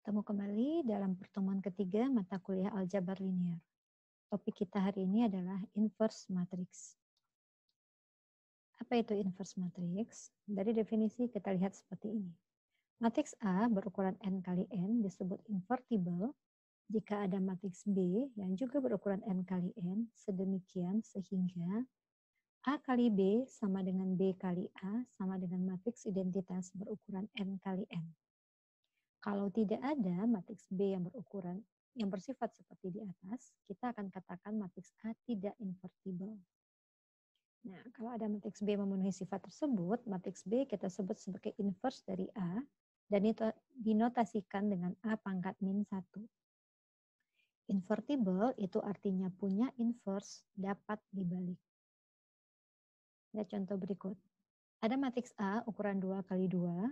Ketemu kembali dalam pertemuan ketiga mata kuliah aljabar linear. Topik kita hari ini adalah inverse matrix. Apa itu inverse matrix? Dari definisi kita lihat seperti ini. Matriks A berukuran n kali n disebut invertible jika ada matriks B yang juga berukuran n kali n sedemikian sehingga A kali B sama dengan B kali A sama dengan matriks identitas berukuran n kali n. Kalau tidak ada matriks B yang bersifat seperti di atas, kita akan katakan matriks A tidak invertible. Nah, kalau ada matriks B memenuhi sifat tersebut, matriks B kita sebut sebagai inverse dari A dan itu dinotasikan dengan A pangkat min 1. Invertible itu artinya punya inverse dapat dibalik. Lihat contoh berikut. Ada matriks A ukuran 2 kali 2,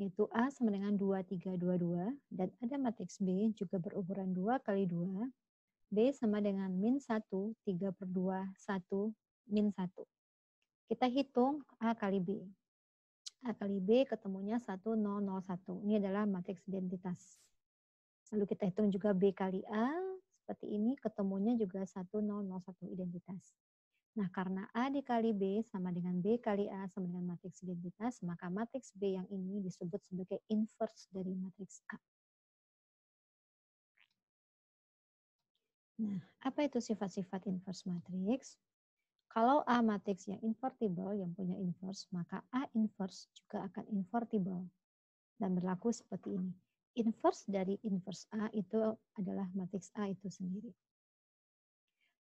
yaitu A sama dengan 2, 3, 2, 2, dan ada matriks B juga berukuran 2 kali 2, B sama dengan min 1, 3 per 2, 1, min 1. Kita hitung A kali B. A kali B ketemunya 1, 0, 0, 1. Ini adalah matriks identitas. Lalu kita hitung juga B kali A, seperti ini ketemunya juga 1, 0, 0, 1 identitas. Nah, karena A dikali B sama dengan B kali A sama dengan matriks identitas, maka matriks B yang ini disebut sebagai inverse dari matriks A. Nah, apa itu sifat-sifat inverse matriks? Kalau A matriks yang invertible, yang punya inverse, maka A inverse juga akan invertible. Dan berlaku seperti ini. Inverse dari inverse A itu adalah matriks A itu sendiri.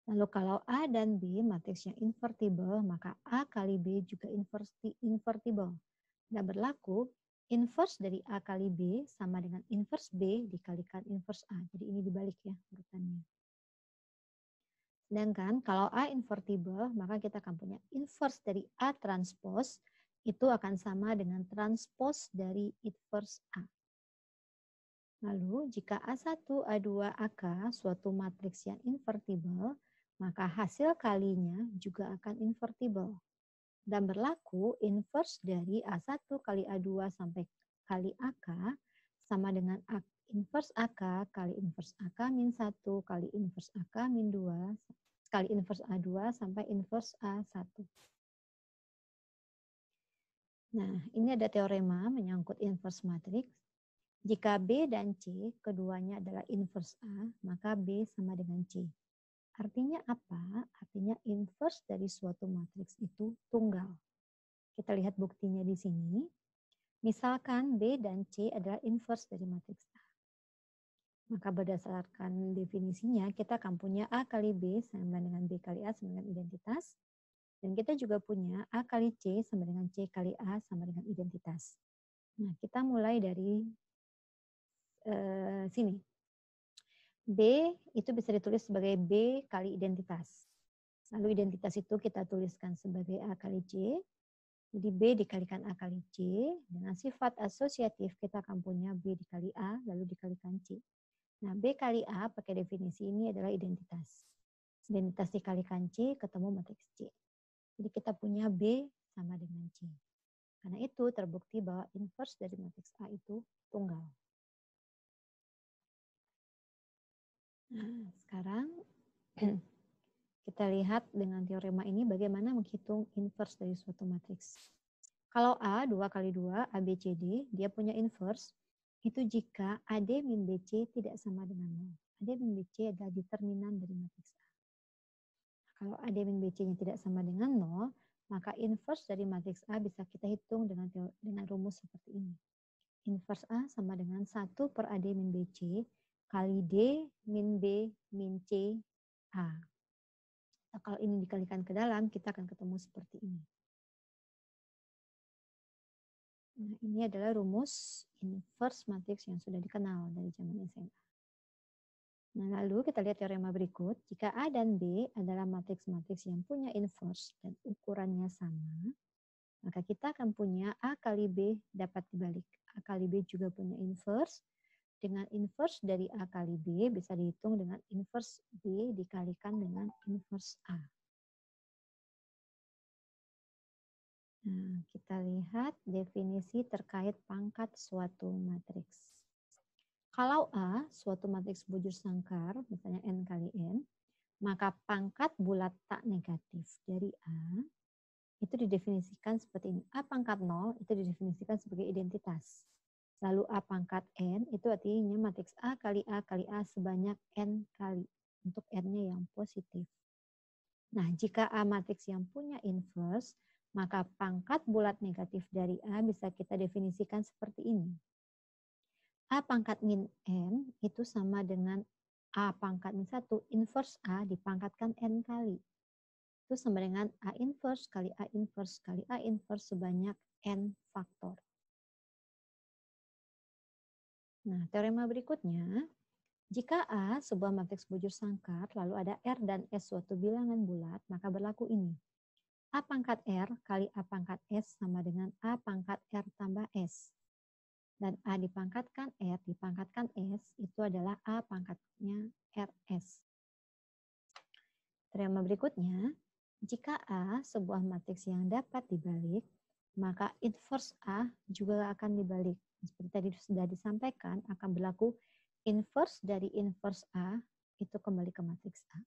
Lalu kalau A dan B matriks yang invertible, maka A kali B juga invertible. Dan berlaku inverse dari A kali B sama dengan inverse B dikalikan inverse A. Jadi ini dibalik ya urutannya. Sedangkan kalau A invertible, maka kita akan punya inverse dari A transpose itu akan sama dengan transpose dari inverse A. Lalu jika A1, A2, AK suatu matriks yang invertible, maka hasil kalinya juga akan invertible. Dan berlaku inverse dari A1 kali A2 sampai kali AK sama dengan inverse AK kali inverse AK min 1 kali inverse AK min 2 kali inverse A2 sampai inverse A1. Nah, ini ada teorema menyangkut inverse matrix. Jika B dan C keduanya adalah inverse A, maka B sama dengan C. Artinya apa? Artinya inverse dari suatu matriks itu tunggal. Kita lihat buktinya di sini. Misalkan B dan C adalah inverse dari matriks A. Maka berdasarkan definisinya, kita akan punya A kali B sama dengan B kali A sama dengan identitas. Dan kita juga punya A kali C sama dengan C kali A sama dengan identitas. Nah, kita mulai dari sini. B itu bisa ditulis sebagai B kali identitas. Lalu identitas itu kita tuliskan sebagai A kali C. Jadi B dikalikan A kali C. Dengan sifat asosiatif kita akan punya B dikali A lalu dikalikan C. Nah, B kali A pakai definisi ini adalah identitas. Identitas dikalikan C ketemu matriks C. Jadi kita punya B sama dengan C. Karena itu terbukti bahwa inverse dari matriks A itu tunggal. Nah, sekarang kita lihat dengan teorema ini bagaimana menghitung inverse dari suatu matriks. Kalau A 2 kali 2, ABCD, dia punya inverse, itu jika AD min BC tidak sama dengan 0. AD min BC adalah determinan dari matriks A. Kalau AD min BC-nya tidak sama dengan 0, maka inverse dari matriks A bisa kita hitung dengan rumus seperti ini. Inverse A sama dengan 1 per AD min BC kali D min B min C A. Nah, kalau ini dikalikan ke dalam, kita akan ketemu seperti ini. Nah, ini adalah rumus inverse matrix yang sudah dikenal dari zaman SMA. Nah, lalu kita lihat teorema berikut. Jika A dan B adalah matriks-matriks yang punya inverse dan ukurannya sama, maka kita akan punya A kali B dapat dibalik. A kali B juga punya inverse. Dengan inverse dari A kali B bisa dihitung dengan inverse B dikalikan dengan inverse A. Nah, kita lihat definisi terkait pangkat suatu matriks. Kalau A suatu matriks bujur sangkar, misalnya N kali N, maka pangkat bulat tak negatif dari A itu didefinisikan seperti ini. A pangkat 0 itu didefinisikan sebagai identitas. Lalu A pangkat N itu artinya matriks A kali A kali A sebanyak N kali untuk N-nya yang positif. Nah, jika A matriks yang punya inverse, maka pangkat bulat negatif dari A bisa kita definisikan seperti ini. A pangkat min N itu sama dengan A pangkat min 1 inverse A dipangkatkan N kali. Itu sama dengan A inverse kali A inverse kali A inverse sebanyak N faktor. Nah, teorema berikutnya, jika A sebuah matriks bujur sangkar, lalu ada R dan S suatu bilangan bulat, maka berlaku ini. A pangkat R kali A pangkat S sama dengan A pangkat R tambah S. Dan A dipangkatkan R dipangkatkan S itu adalah A pangkatnya RS. Teorema berikutnya, jika A sebuah matriks yang dapat dibalik, maka inverse A juga akan dibalik. Seperti tadi sudah disampaikan, akan berlaku inverse dari inverse A itu kembali ke matriks A.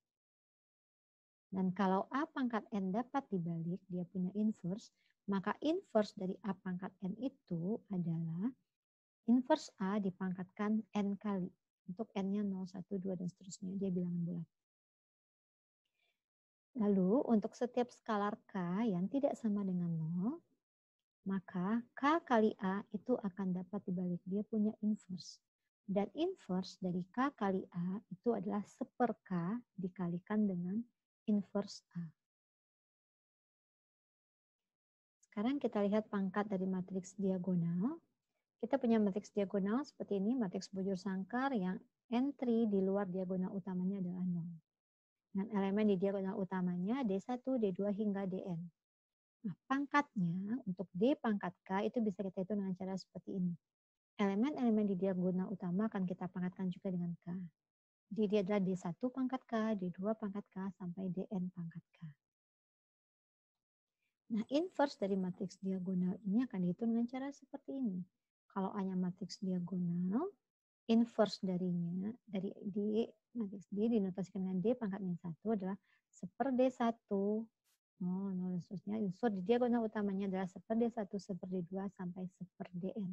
Dan kalau A pangkat N dapat dibalik, dia punya inverse, maka inverse dari A pangkat N itu adalah inverse A dipangkatkan N kali. Untuk N-nya 0, 1, 2, dan seterusnya. Dia bilangan bulat. Lalu untuk setiap skalar K yang tidak sama dengan 0, maka K kali A itu akan dapat dibalik. Dia punya inverse. Dan inverse dari K kali A itu adalah 1/K dikalikan dengan inverse A. Sekarang kita lihat pangkat dari matriks diagonal. Kita punya matriks diagonal seperti ini, matriks bujur sangkar yang entry di luar diagonal utamanya adalah 0. Dan elemen di diagonal utamanya D1, D2 hingga Dn. Nah, pangkatnya untuk D pangkat K itu bisa kita hitung dengan cara seperti ini. Elemen-elemen di diagonal utama akan kita pangkatkan juga dengan K. Jadi dia adalah D1 pangkat K, D2 pangkat K, sampai Dn pangkat K. Nah, inverse dari matriks diagonal ini akan dihitung dengan cara seperti ini. Kalau A-nya matriks diagonal, inverse darinya, dari D, matriks D dinotasikan dengan D pangkat min 1 adalah 1/D1, 0, 0, dan seterusnya. Unsur di diagonal utamanya adalah 1/D1, 1/D2, sampai 1/Dn.